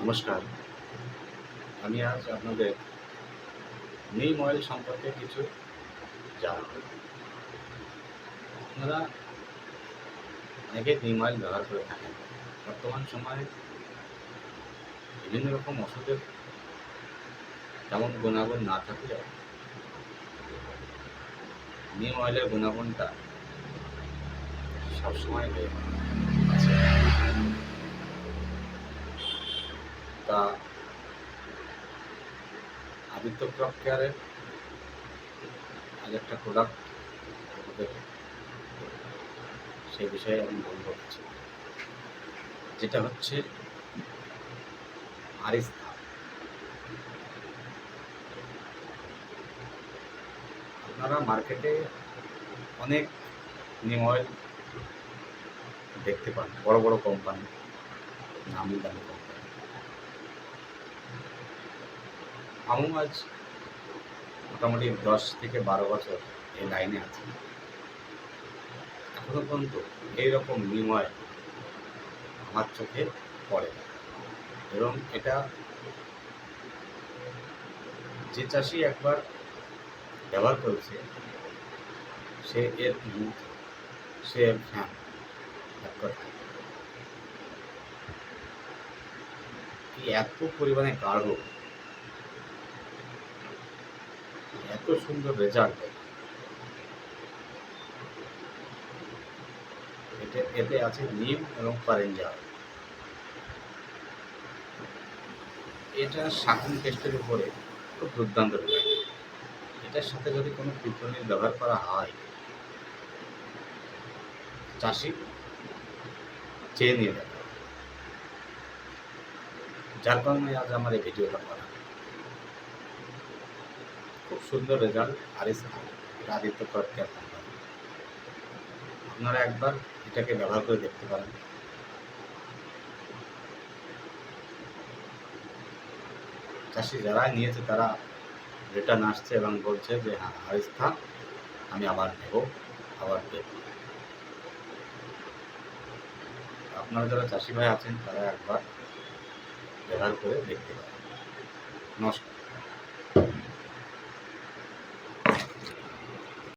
নমস্কার। আমি আজ আপনাদের নিম অয়েল সম্পর্কে কিছু জানাবো। আপনারা অনেকেই নিম অয়েল ব্যবহার করে থাকেন। বর্তমান সময়ে বিভিন্ন রকম ওষুধের তেমন গুণাগুণ না থাকলেও নিম অয়েলের গুণাগুণটা সবসময় আছে। তা আদিত্য ক্রপ কেয়ারের আজ একটা প্রোডাক্ট আমাদের সেই বিষয়ে আমি বলবো কিছু, যেটা হচ্ছে আরিস্তা। আপনারা মার্কেটে অনেক নিম অয়েল দেখতে পান, বড় বড় কোম্পানি, নামি দামি কোম্পানি। আমি আজ মোটামুটি 10 থেকে 12 বছর এই লাইনে আছি। এখনো পর্যন্ত এইরকম নিম অয়েল আমার চোখে পড়ে না। এবং এটা যে চাষি একবার ব্যবহার করেছে সে এর মুখ, সে এর ফ্যান, এক কথায়। এই এত পরিমাণে গাঢ়, এত সুন্দর রেজাল্ট এতে আছে নিম এবং পারেঞ্জা। এটা শাকুন টেস্টের উপরে খুব দুর্দান্ত রেজাল্ট। এটার সাথে যদি কোনো পিটনির ব্যবহার করা হয়, চাষি চেয়ে নিয়ে যাবে। যার কারণে আজ আমার এই ভিডিওটা করা। খুব সুন্দর result Arysta, Aditya crop care company. আপনারা একবার এটাকে ব্যবহার করে দেখতে পারেন। চাষি যারা নিয়েছে তারা রিটার্ন আসছে এবং বলছে যে হ্যাঁ, আরিস্তা আমি আবার নেব, আবার দেব। আপনারা যারা চাষি ভাই আছেন তারা একবার ব্যবহার করে দেখতে পারেন। নমস্কার।